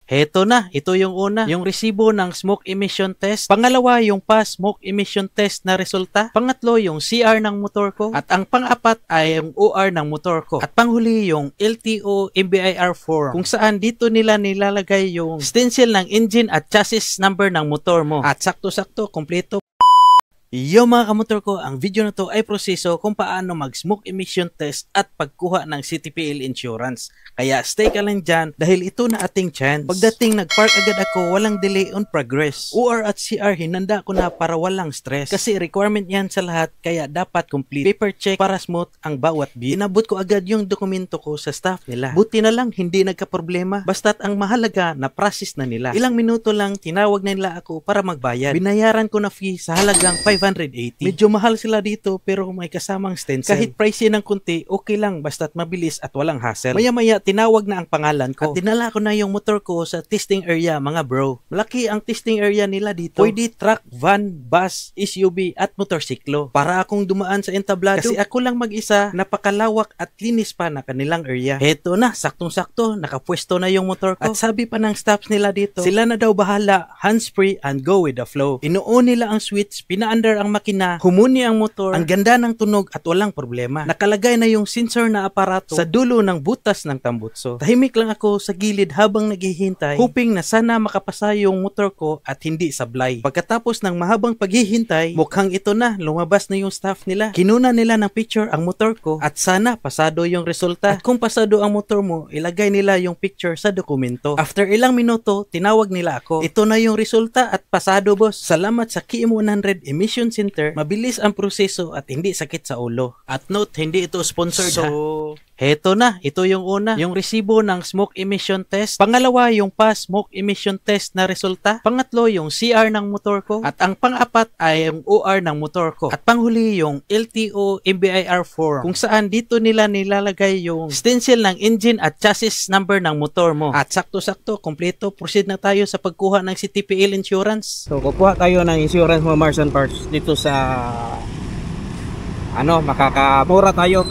Heto na, ito yung una, yung resibo ng smoke emission test. Pangalawa, yung pass smoke emission test na resulta. Pangatlo, yung CR ng motor ko. At ang pang-apat ay yung OR ng motor ko. At panghuli, yung LTO MBIR form, kung saan dito nila nilalagay yung stencil ng engine at chassis number ng motor mo. At sakto-sakto, kompleto. Yo mga kamotor ko, ang video na to ay proseso kung paano mag-smoke emission test at pagkuha ng CTPL insurance. Kaya stay ka lang dyan dahil ito na ating chance. Pagdating nag-park agad ako, walang delay on progress. OR at CR hinanda ko na para walang stress. Kasi requirement yan sa lahat kaya dapat complete. Paper check para smooth ang bawat bit. Inabot ko agad yung dokumento ko sa staff nila. Buti na lang hindi nagka-problema. Basta't ang mahalaga na process na nila. Ilang minuto lang tinawag na nila ako para magbayad. Binayaran ko na fee sa halagang 580. Medyo mahal sila dito pero may kasamang stencil. Kahit pricey ng kunti, okay lang basta't mabilis at walang hassle. Maya-maya tinawag na ang pangalan ko. At dinala ko na yung motor ko sa testing area mga bro. Malaki ang testing area nila dito. Pwede truck, van, bus, SUV at motorsiklo. Para akong dumaan sa entablado kasi ako lang mag-isa, napakalawak at linis pa na kanilang area. Heto na, saktong-sakto, nakapwesto na yung motor ko. At sabi pa ng staffs nila dito, sila na daw bahala, hands-free and go with the flow. Inuon nila ang switch, pinaandar ang makina, humuni ang motor, ang ganda ng tunog at walang problema. Nakalagay na yung sensor na aparato sa dulo ng butas ng tambutso. Tahimik lang ako sa gilid habang naghihintay, hoping na sana makapasa yung motor ko at hindi sablay. Pagkatapos ng mahabang paghihintay, mukhang ito na, lumabas na yung staff nila. Kinuna nila ng picture ang motor ko at sana pasado yung resulta. At kung pasado ang motor mo, ilagay nila yung picture sa dokumento. After ilang minuto, tinawag nila ako. Ito na yung resulta at pasado boss. Salamat sa KM100 Emission Center, mabilis ang proseso at hindi sakit sa ulo. At note, hindi ito sponsored ha. Heto na, ito yung una, yung resibo ng smoke emission test. Pangalawa, yung pass smoke emission test na resulta. Pangatlo, yung CR ng motor ko. At ang pang-apat ay yung OR ng motor ko. At panghuli, yung LTO MBIR form, kung saan dito nila nilalagay yung stencil ng engine at chassis number ng motor mo. At sakto-sakto, kompleto, proceed na tayo sa pagkuha ng CTPL insurance. So kukuha tayo ng insurance mo Mars and Parts dito sa makakamura tayo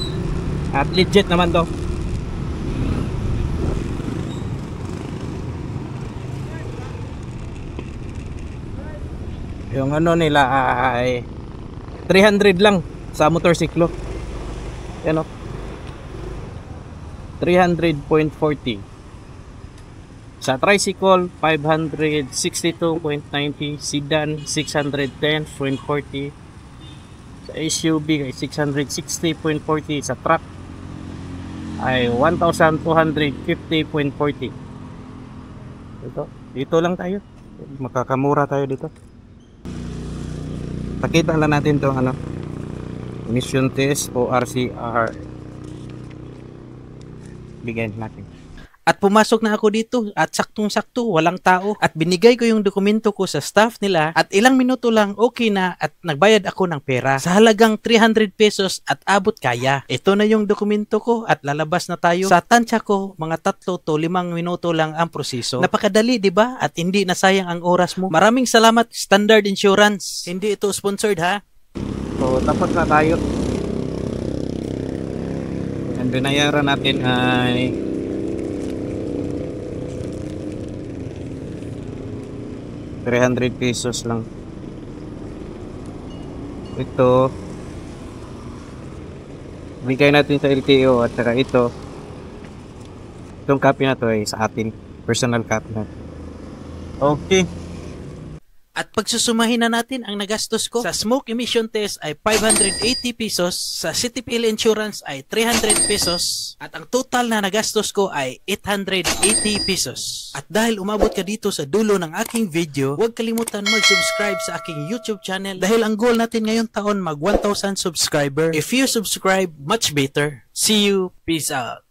at legit naman to. Yung nila ay 300 lang sa motorsiklo. Yan o, 300.40. Sa tricycle 562.90, sedan 610.40, sa SUV ay 660.40, sa truck ay 1,250.40. Dito lang tayo, makakamura tayo dito. Pakita lang natin to emission test o RCR. Bigyan natin. At pumasok na ako dito at saktong-sakto, walang tao. At binigay ko yung dokumento ko sa staff nila at ilang minuto lang okay na at nagbayad ako ng pera. Sa halagang 300 pesos at abot kaya. Ito na yung dokumento ko at lalabas na tayo. Sa tansya ko, mga 3 to 5 minuto lang ang proseso. Napakadali, di ba? At hindi nasayang ang oras mo. Maraming salamat, Standard Insurance. Hindi ito sponsored ha. So, tapos na tayo. Ang binayaran natin ay 300 pesos lang. Ito bigay natin sa LTO at saka itong copy na to ay sa atin, personal copy na. Okay. At pagsusumahin na natin ang nagastos ko sa smoke emission test ay 580 pesos, sa CTPL insurance ay 300 pesos, at ang total na nagastos ko ay 880 pesos. At dahil umabot ka dito sa dulo ng aking video, huwag kalimutan mag-subscribe sa aking YouTube channel dahil ang goal natin ngayong taon mag 1,000 subscriber. If you subscribe, much better. See you. Peace out.